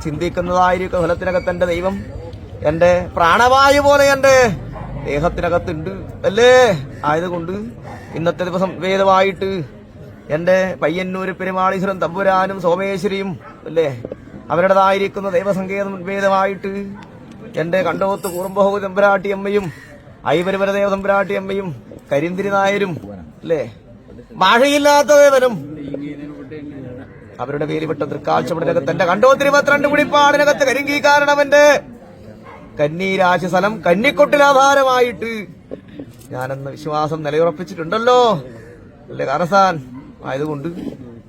ചിന്തിക്കുന്നതായിരിക്കും ഫലത്തിനകത്ത് എന്റെ ദൈവം എന്റെ പ്രാണവായു പോലെ എന്റെ ദേഹത്തിനകത്തുണ്ട് അല്ലേ. ആയതുകൊണ്ട് ഇന്നത്തെ ദിവസം വേദമായിട്ട് എന്റെ പയ്യന്നൂര് പെരുമാളീശ്വരൻ തമ്പുരാനും സോമേശ്വരിയും അല്ലേ അവരുടേതായിരിക്കുന്ന ദൈവസങ്കേതം വേദമായിട്ട് എന്റെ കണ്ടോത്ത് കൂർമ്പഹോ തമ്പുരാട്ടിയമ്മയും ഐവരുവര ദേവ തമ്പുരാട്ടിയമ്മയും കരിന്തിരി നായരും അല്ലേ ഭാഷയില്ലാത്ത ദേവനും അവരുടെ പേര് വിട്ട തൃക്കാഴ്ചപ്പടിനകത്ത് എന്റെ കണ്ടോത്ത് 22 കുടിപ്പാടിനകത്ത് കരിങ്കീകാരണവന്റെ കന്നീരാശി സ്ഥലം കന്നിക്കൊട്ടിലാധാരമായിട്ട് ഞാനെന്ന വിശ്വാസം നിലയുറപ്പിച്ചിട്ടുണ്ടല്ലോ അല്ലേ കാരസാൻ. ആയതുകൊണ്ട്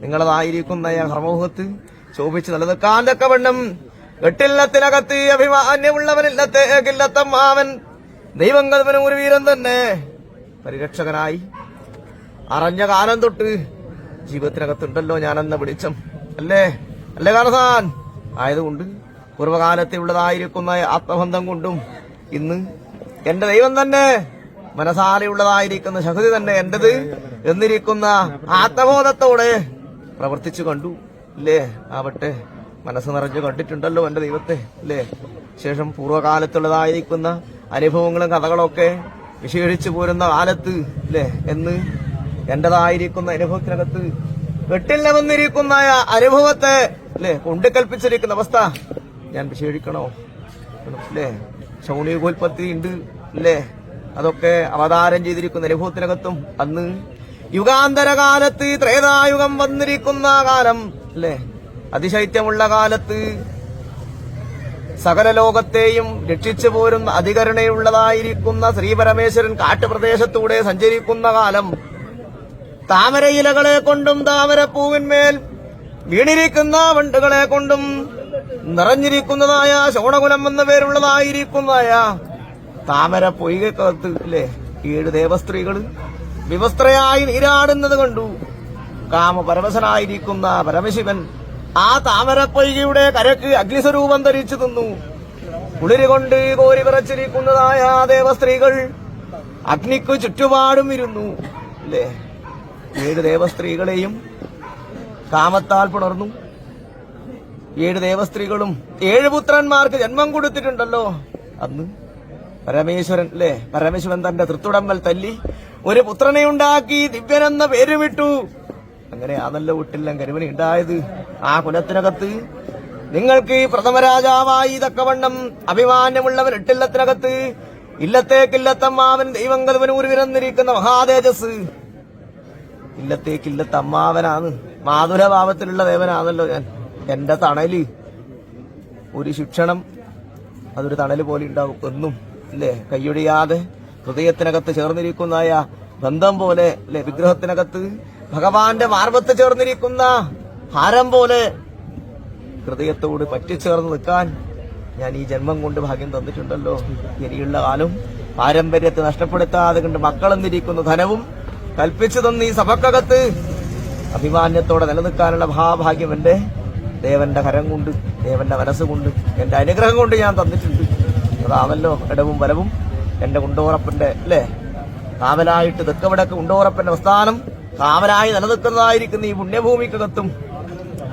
നിങ്ങളതായിരിക്കുന്ന സമൂഹത്ത് ശോഭിച്ച് നിലനിൽക്കാൻ തക്കവണ്ണം വെട്ടില്ലത്തിനകത്ത് അഭിമാന്യമുള്ളവനില്ലത്തേക്കില്ലത്തമ്മാവൻ ദൈവം കൽപ്പന ഒരു വീരൻ തന്നെ പരിരക്ഷകനായി അറിഞ്ഞ കാലം തൊട്ട് ജീവിതത്തിനകത്തുണ്ടല്ലോ ഞാനെന്ന വെളിച്ചം അല്ലേ അല്ലേ കാരസാൻ. ആയതുകൊണ്ട് പൂർവ്വകാലത്തെ ഉള്ളതായിരിക്കുന്ന ആത്മബന്ധം കൊണ്ടും ഇന്ന് എന്റെ ദൈവം തന്നെ മനസാലെയുള്ളതായിരിക്കുന്ന ശക്തി തന്നെ എന്റേത് എന്നിരിക്കുന്ന ആത്മബോധത്തോടെ പ്രവർത്തിച്ചു കണ്ടു അല്ലേ. ആവട്ടെ മനസ്സ് നിറഞ്ഞു കണ്ടിട്ടുണ്ടല്ലോ എന്റെ ദൈവത്തെ അല്ലേ. ശേഷം പൂർവ്വകാലത്തുള്ളതായിരിക്കുന്ന അനുഭവങ്ങളും കഥകളൊക്കെ വിശേഷിച്ചു പോരുന്ന കാലത്ത് അല്ലേ എന്ന് എന്റേതായിരിക്കുന്ന അനുഭവത്തിനകത്ത് വെട്ടില്ല വന്നിരിക്കുന്ന അനുഭവത്തെ അല്ലേ കൊണ്ടുകൽപ്പിച്ചിരിക്കുന്ന അവസ്ഥ ഞാൻ വിശേഷിക്കണോ അല്ലേ. ശൗണികോൽപ്പത്തി ഉണ്ട് അല്ലേ. അതൊക്കെ അവതാരം ചെയ്തിരിക്കുന്ന അനുഭവത്തിനകത്തും അന്ന് യുഗാന്തര കാലത്ത് ത്രേതായുഗം വന്നിരിക്കുന്ന കാലം അല്ലേ അതിശൈത്യമുള്ള കാലത്ത് സകല ലോകത്തെയും രക്ഷിച്ചു പോരുന്ന അധികരണയുള്ളതായിരിക്കുന്ന ശ്രീപരമേശ്വരൻ കാട്ടുപ്രദേശത്തൂടെ സഞ്ചരിക്കുന്ന കാലം താമരയിലകളെ കൊണ്ടും താമരപ്പൂവിന്മേൽ വീണിരിക്കുന്ന വണ്ടുകളെ കൊണ്ടും നിറഞ്ഞിരിക്കുന്നതായ ശോണകുലം എന്ന പേരുള്ളതായിരിക്കുന്നതായ താമര പൊയ്കക്കകത്ത് അല്ലേ 7 ദേവസ്ത്രീകൾ വിവസ്ത്രയായി നീരാടുന്നത് കണ്ടു. കാമപരവശനായിരിക്കുന്ന പരമശിവൻ ആ താമരപ്പൊയ്കയുടെ കരക്ക് അഗ്നിസ്വരൂപം ധരിച്ചു നിന്നു. കുളിരുകൊണ്ട് കോരി വിറച്ചിരിക്കുന്നതായ ദേവസ്ത്രീകൾ അഗ്നിക്കു ചുറ്റുപാടും ഇരുന്നു അല്ലേ. 7 ദേവസ്ത്രീകളെയും കാമത്താൽ പുണർന്നു. 7 ദേവസ്ത്രീകളും 7 പുത്രന്മാർക്ക് ജന്മം കൊടുത്തിട്ടുണ്ടല്ലോ. അന്ന് പരമേശ്വരൻ അല്ലേ പരമേശ്വരൻ തന്റെ തൃത്തുടമ്പൽ തല്ലി ഒരു പുത്രനെ ഉണ്ടാക്കി ദിവ്യനെന്ന പേര് വിട്ടു. അങ്ങനെയാണല്ലോ വീട്ടിലെല്ലാം കരുവനി ഉണ്ടായത്. ആ കുലത്തിനകത്ത് നിങ്ങൾക്ക് പ്രഥമ രാജാവായി തക്കവണ്ണം അഭിമാന്യമുള്ളവൻ എട്ടില്ലത്തിനകത്ത് ഇല്ലത്തേക്കില്ലത്തമ്മാവൻ ദൈവം കൽവനൂർ വിരന്നിരിക്കുന്ന മഹാതേജസ് ഇല്ലത്തേക്കില്ലത്തമ്മാവനാണ്. മാധുരഭാവത്തിലുള്ള ദേവനാണല്ലോ ഞാൻ. എന്റെ തണല് ഒരു ശിക്ഷണം അതൊരു തണല് പോലെ ഉണ്ടാവും എന്നും അല്ലേ. കൈയൊഴിയാതെ ഹൃദയത്തിനകത്ത് ചേർന്നിരിക്കുന്നതായ ബന്ധം പോലെ അല്ലെ വിഗ്രഹത്തിനകത്ത് ഭഗവാന്റെ മാർബത്ത് ചേർന്നിരിക്കുന്ന ഹാരം പോലെ ഹൃദയത്തോട് പറ്റിച്ചേർന്ന് നിൽക്കാൻ ഞാൻ ഈ ജന്മം കൊണ്ട് ഭാഗ്യം തന്നിട്ടുണ്ടല്ലോ. ഇനിയുള്ള കാലം പാരമ്പര്യത്തെ നഷ്ടപ്പെടുത്താതെ കണ്ട് മക്കളെന്നിരിക്കുന്ന ധനവും കൽപ്പിച്ചു തന്ന ഈ സഭക്കകത്ത് അഭിമാന്യത്തോടെ നിലനിൽക്കാനുള്ള മഹാഭാഗ്യം എന്റെ ദേവന്റെ കരം കൊണ്ട് ദേവന്റെ മനസ്സുകൊണ്ട് എന്റെ അനുഗ്രഹം കൊണ്ട് ഞാൻ തന്നിട്ടുണ്ട്. അതാണല്ലോ ഇടവും വലവും എന്റെ കുണ്ടോറപ്പന്റെ അല്ലേ കാവലായിട്ട് തെക്കവിടക്ക് കുണ്ടോറപ്പന്റെ പ്രസ്ഥാനം കാവലായി നിലനിൽക്കുന്നതായിരിക്കുന്ന ഈ പുണ്യഭൂമിക്കകത്തും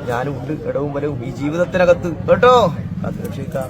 ഞാനും ഉണ്ട്. ഇടവും വലവും ഈ ജീവിതത്തിനകത്ത് കേട്ടോ. അത് രക്ഷിക്കാം.